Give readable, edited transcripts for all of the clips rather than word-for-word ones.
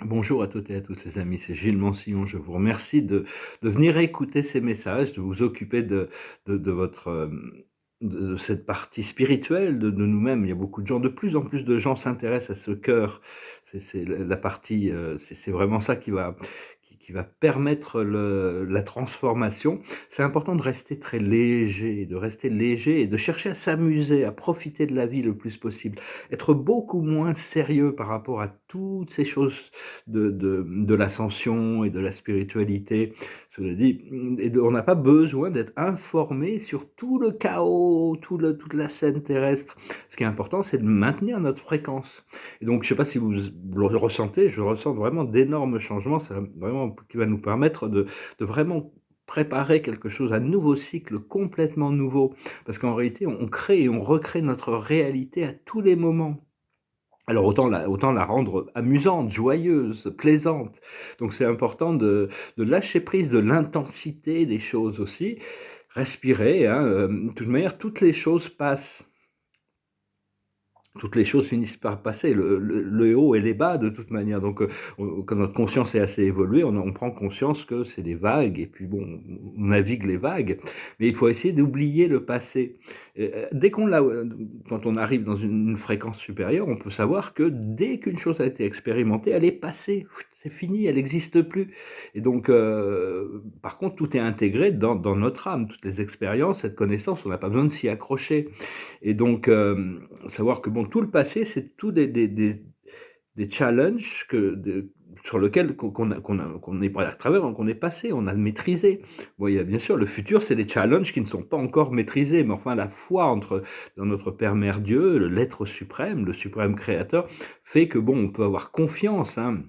Bonjour à toutes et à tous les amis, c'est Gilles Mansillon. Je vous remercie de venir écouter ces messages, de vous occuper de votre, de cette partie spirituelle de nous-mêmes. Il y a beaucoup de gens, de plus en plus de gens s'intéressent à ce cœur. C'est la partie, c'est vraiment ça qui va permettre la transformation. C'est important de rester très léger, de rester léger et de chercher à s'amuser, à profiter de la vie le plus possible. Être beaucoup moins sérieux par rapport à toutes ces choses de l'ascension et de la spiritualité. Cela dit, on n'a pas besoin d'être informé sur tout le chaos, toute la scène terrestre. Ce qui est important, c'est de maintenir notre fréquence. Et donc, je ne sais pas si vous le ressentez, je ressens vraiment d'énormes changements, ça vraiment qui va nous permettre de vraiment préparer quelque chose, un nouveau cycle complètement nouveau. Parce qu'en réalité, on crée et on recrée notre réalité à tous les moments. Alors autant la rendre amusante, joyeuse, plaisante. Donc c'est important de lâcher prise de l'intensité des choses aussi. Respirer, hein, de toute manière, toutes les choses passent. Toutes les choses finissent par passer, le haut et les bas de toute manière. Donc, quand notre conscience est assez évoluée, on prend conscience que c'est des vagues, et puis bon, on navigue les vagues, mais il faut essayer d'oublier le passé. Dès qu'on l'a, quand on arrive dans une fréquence supérieure, on peut savoir que dès qu'une chose a été expérimentée, elle est passée. C'est fini, elle n'existe plus. Et donc, par contre, tout est intégré dans notre âme, toutes les expériences, cette connaissance, on n'a pas besoin de s'y accrocher. Et donc, savoir que bon, tout le passé, c'est tout des challenges sur lesquels qu'on est pas à travers, qu'on est passé, on a maîtrisé. Bon, il y a bien sûr le futur, c'est des challenges qui ne sont pas encore maîtrisés, mais enfin la foi dans notre Père Mère Dieu, l'être suprême, le suprême créateur, fait que bon, on peut avoir confiance, hein.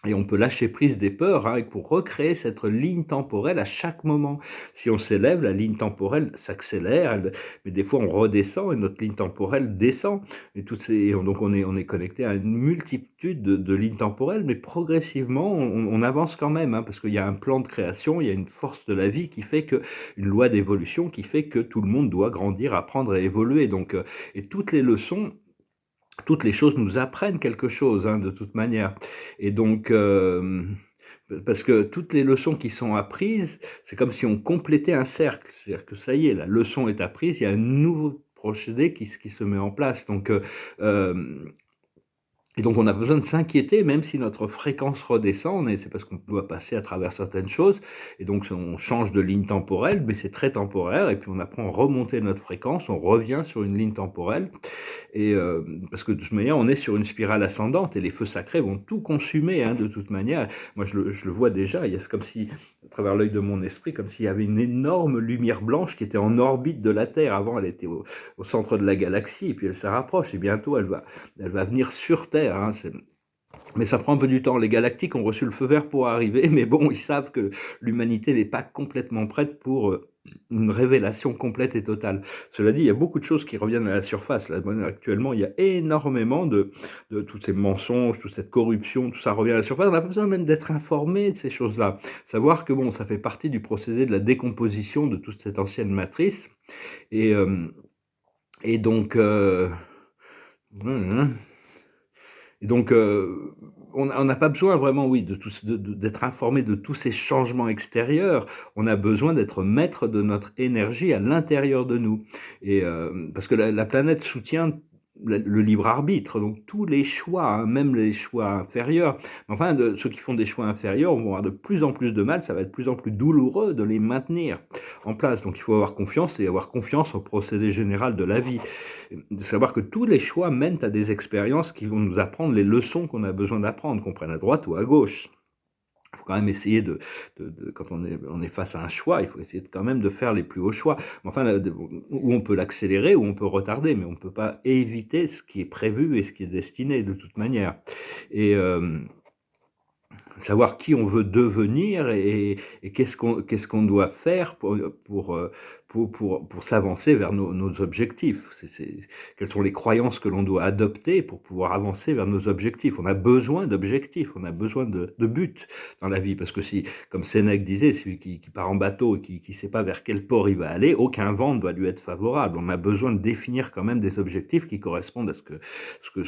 Et on peut lâcher prise des peurs, hein, pour recréer cette ligne temporelle à chaque moment. Si on s'élève, la ligne temporelle s'accélère, mais des fois on redescend et notre ligne temporelle descend. Et donc on est connecté à une multitude de lignes temporelles, mais progressivement on avance quand même, hein, parce qu'il y a un plan de création, il y a une force de la vie qui fait que, une loi d'évolution qui fait que tout le monde doit grandir, apprendre et évoluer. Donc, et toutes les choses nous apprennent quelque chose, hein, de toute manière. Et donc, parce que toutes les leçons qui sont apprises, c'est comme si on complétait un cercle. C'est-à-dire que ça y est, la leçon est apprise, il y a un nouveau procédé qui se met en place. Donc, et donc on a besoin de s'inquiéter, même si notre fréquence redescend, c'est parce qu'on doit passer à travers certaines choses, et donc on change de ligne temporelle, mais c'est très temporaire, et puis on apprend à remonter notre fréquence, on revient sur une ligne temporelle, et parce que de toute manière, on est sur une spirale ascendante et les feux sacrés vont tout consumer, hein, de toute manière. Moi, je le vois déjà, c'est comme si, à travers l'œil de mon esprit, comme s'il y avait une énorme lumière blanche qui était en orbite de la Terre. Avant, elle était au centre de la galaxie, et puis elle se rapproche, et bientôt, elle va venir sur Terre, hein. Mais ça prend un peu du temps. Les galactiques ont reçu le feu vert pour arriver, mais bon, ils savent que l'humanité n'est pas complètement prête pour une révélation complète et totale. Cela dit, il y a beaucoup de choses qui reviennent à la surface. Là, actuellement, il y a énormément de tous ces mensonges, toute cette corruption, tout ça revient à la surface. On n'a pas besoin même d'être informé de ces choses-là. Savoir que bon, ça fait partie du procédé de la décomposition de toute cette ancienne matrice. Et, euh, et donc... Et donc, on n'a pas besoin vraiment, oui, d'être informé de tous ces changements extérieurs. On a besoin d'être maître de notre énergie à l'intérieur de nous. Et parce que la planète soutient le libre arbitre, donc tous les choix, hein, même les choix inférieurs. Enfin, ceux qui font des choix inférieurs vont avoir de plus en plus de mal. Ça va être de plus en plus douloureux de les maintenir en place. Donc, il faut avoir confiance et avoir confiance au procédé général de la vie. De savoir que tous les choix mènent à des expériences qui vont nous apprendre les leçons qu'on a besoin d'apprendre, qu'on prenne à droite ou à gauche. Il faut quand même essayer quand on est face à un choix, il faut essayer quand même de faire les plus hauts choix. Enfin, où on peut l'accélérer, où on peut retarder, mais on ne peut pas éviter ce qui est prévu et ce qui est destiné de toute manière. Et savoir qui on veut devenir et qu'est-ce qu'on doit faire pour s'avancer vers nos objectifs. Quelles sont les croyances que l'on doit adopter pour pouvoir avancer vers nos objectifs. On a besoin d'objectifs, on a besoin de buts dans la vie, parce que si, comme Sénèque disait, celui qui part en bateau et qui ne sait pas vers quel port il va aller, aucun vent ne doit lui être favorable. On a besoin de définir quand même des objectifs qui correspondent à ce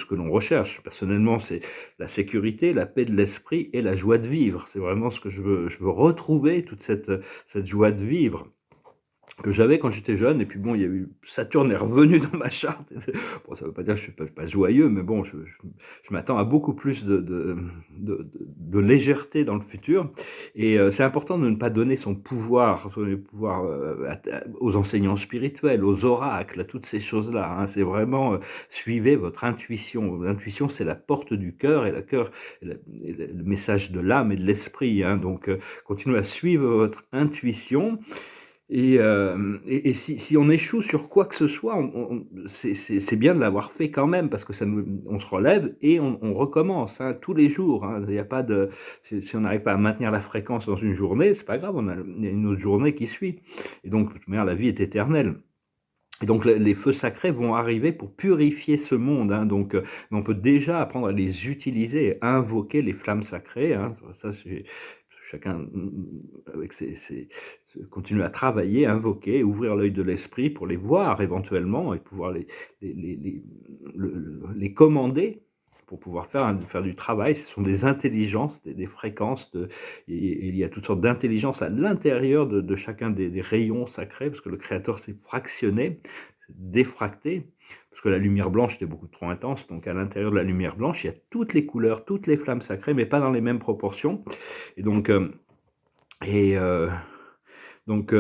que l'on recherche. Personnellement, c'est la sécurité, la paix de l'esprit et la joie de vivre. C'est vraiment ce que je veux retrouver, toute cette joie de vivre que j'avais quand j'étais jeune. Et puis bon, il y a eu Saturne est revenu dans ma charte. Bon, ça veut pas dire que je suis pas joyeux, mais bon, je m'attends à beaucoup plus de légèreté dans le futur. Et c'est important de ne pas donner son pouvoir aux enseignants spirituels, aux oracles, à toutes ces choses-là, hein. C'est vraiment suivez votre intuition. L'intuition, c'est la porte du cœur, et le message de l'âme et de l'esprit, hein. Donc continuez à suivre votre intuition. Et si on échoue sur quoi que ce soit, c'est bien de l'avoir fait quand même, parce que on se relève et on recommence, hein, tous les jours, hein. Il y a pas de, si on n'arrive pas à maintenir la fréquence dans une journée, c'est pas grave, il y a une autre journée qui suit. Et donc, de toute manière, la vie est éternelle. Et donc les feux sacrés vont arriver pour purifier ce monde, hein. Donc, mais on peut déjà apprendre à les utiliser, à invoquer les flammes sacrées, hein. Ça, chacun avec continue à travailler, à invoquer, ouvrir l'œil de l'esprit pour les voir éventuellement et pouvoir les commander pour pouvoir faire du travail. Ce sont des intelligences, des fréquences, et il y a toutes sortes d'intelligences à l'intérieur de chacun des rayons sacrés, parce que le Créateur s'est fractionné, s'est défracté, parce que la lumière blanche était beaucoup trop intense. Donc à l'intérieur de la lumière blanche, il y a toutes les couleurs, toutes les flammes sacrées, mais pas dans les mêmes proportions. Et donc, et donc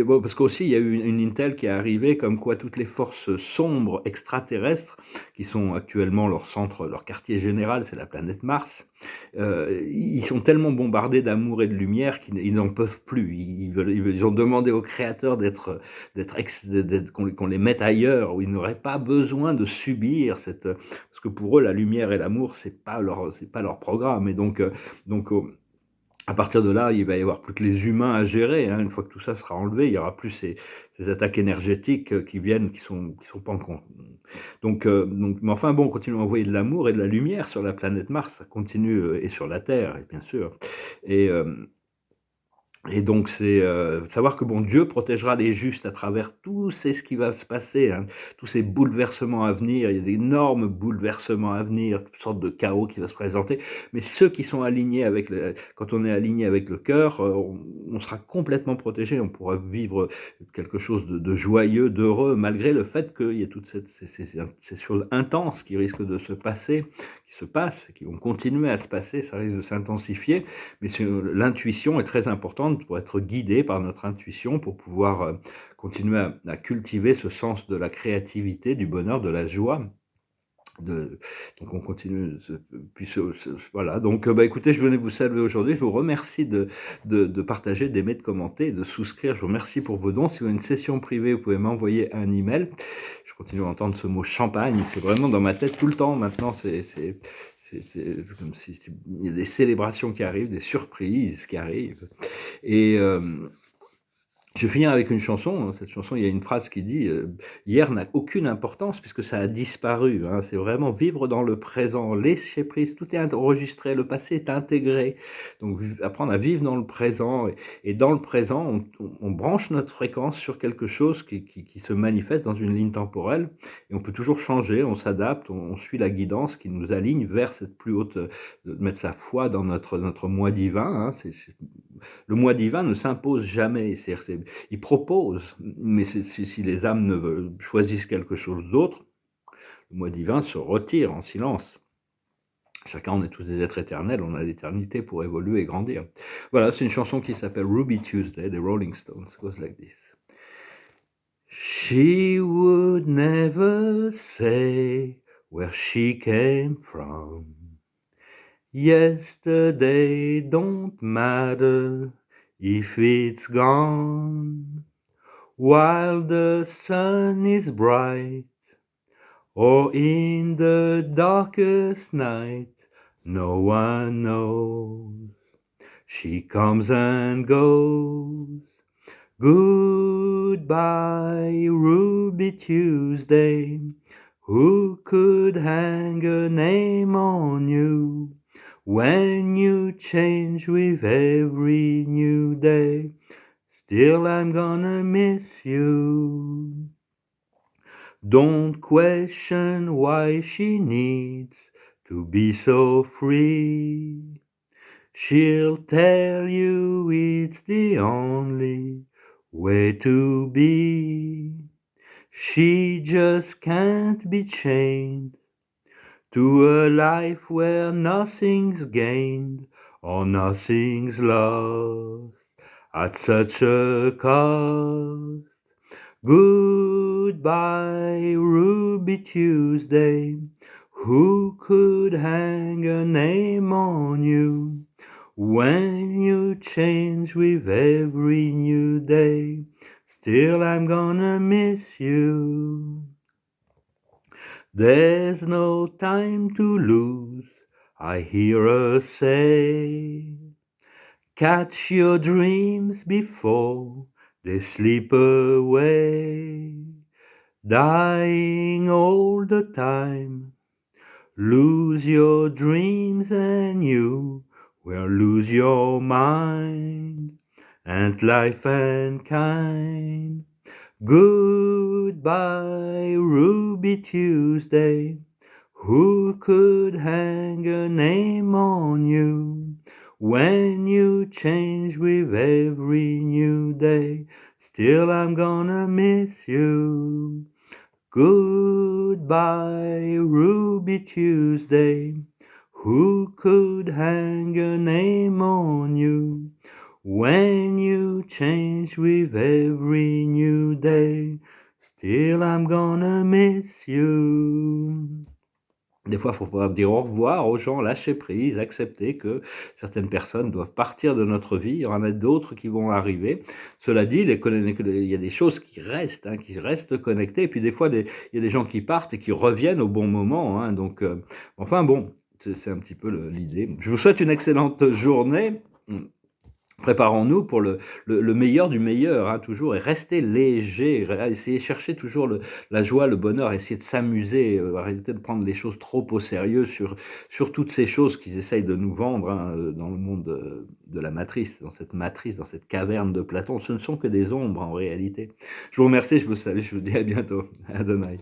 bon, parce qu'aussi il y a eu une intel qui est arrivée, comme quoi toutes les forces sombres extraterrestres, qui sont actuellement leur centre, leur quartier général, c'est la planète Mars, ils sont tellement bombardés d'amour et de lumière qu'ils n'en peuvent plus. Ils ont demandé au Créateur qu'on les mette ailleurs, où ils n'auraient pas besoin de subir parce que pour eux la lumière et l'amour c'est pas leur programme. Et donc à partir de là, il va y avoir plus que les humains à gérer, hein. Une fois que tout ça sera enlevé, il y aura plus ces attaques énergétiques qui viennent, qui sont pas en compte. Donc, mais enfin bon, on continue à envoyer de l'amour et de la lumière sur la planète Mars, ça continue, et sur la Terre, et bien sûr. Et donc c'est savoir que bon, Dieu protégera les justes à travers tout ce qui va se passer, hein, tous ces bouleversements à venir. Il y a d'énormes bouleversements à venir, toutes sortes de chaos qui va se présenter. Mais ceux qui sont alignés quand on est aligné avec le cœur, on sera complètement protégé. On pourra vivre quelque chose de joyeux, d'heureux, malgré le fait qu'il y ait toutes ces choses intenses qui risquent de se passer, qui se passent, qui vont continuer à se passer. Ça risque de s'intensifier. Mais l'intuition est très importante pour être guidé par notre intuition, pour pouvoir continuer à cultiver ce sens de la créativité, du bonheur, de la joie. Donc on continue, voilà. Donc écoutez, je venais vous saluer aujourd'hui. Je vous remercie de partager, d'aimer, de commenter, de souscrire. Je vous remercie pour vos dons. Si vous avez une session privée, vous pouvez m'envoyer un email. Je continue à entendre ce mot champagne. C'est vraiment dans ma tête tout le temps maintenant. C'est comme s'il y a des célébrations qui arrivent, des surprises qui arrivent. Et je vais finir avec une chanson, hein. Cette chanson, il y a une phrase qui dit hier n'a aucune importance puisque ça a disparu, hein. C'est vraiment vivre dans le présent, lâcher prise, tout est enregistré, le passé est intégré. Donc apprendre à vivre dans le présent, et dans le présent, on branche notre fréquence sur quelque chose qui se manifeste dans une ligne temporelle, et on peut toujours changer, on s'adapte, on suit la guidance qui nous aligne vers cette plus haute, de mettre sa foi dans notre moi divin, hein. Le moi divin ne s'impose jamais, il propose, mais si les âmes choisissent quelque chose d'autre, le moi divin se retire en silence. Chacun, on est tous des êtres éternels, on a l'éternité pour évoluer et grandir. Voilà, c'est une chanson qui s'appelle Ruby Tuesday des Rolling Stones. It goes like this. She would never say where she came from. Yesterday don't matter if it's gone, while the sun is bright, or in the darkest night, no one knows. She comes and goes, Goodbye, Ruby Tuesday. Who could hang a name on you when you change with every new day? Still, I'm gonna miss you. Don't question why she needs to be so free. She'll tell you it's the only way to be. She just can't be chained to a life where nothing's gained or nothing's lost at such a cost. Goodbye, Ruby Tuesday. Who could hang a name on you when you change with every new day? Still, I'm gonna miss you. There's no time to lose, I hear her say. Catch your dreams before they slip away. Dying all the time, lose your dreams and you will lose your mind and life and kind. Goodbye, Ruby Tuesday. Who could hang a name on you when you change with every new day? Still, I'm gonna miss you. Goodbye, Ruby Tuesday. Who could hang a name on you when you change with every new day? Still, I'm gonna miss you. Des fois, il faut pouvoir dire au revoir aux gens, lâcher prise, accepter que certaines personnes doivent partir de notre vie. Il y en a d'autres qui vont arriver. Cela dit, il y a des choses qui restent, hein, qui restent connectées. Et puis des fois, il y a des gens qui partent et qui reviennent au bon moment. Hein, donc, enfin bon, c'est un petit peu l'idée. Je vous souhaite une excellente journée. Préparons-nous pour le meilleur du meilleur, hein, toujours, et rester léger, essayer de chercher toujours la joie, le bonheur, essayer de s'amuser, arrêter de prendre les choses trop au sérieux sur toutes ces choses qu'ils essayent de nous vendre, hein, dans le monde de la matrice, dans cette caverne de Platon. Ce ne sont que des ombres en réalité. Je vous remercie, je vous salue, je vous dis à bientôt. Adonai.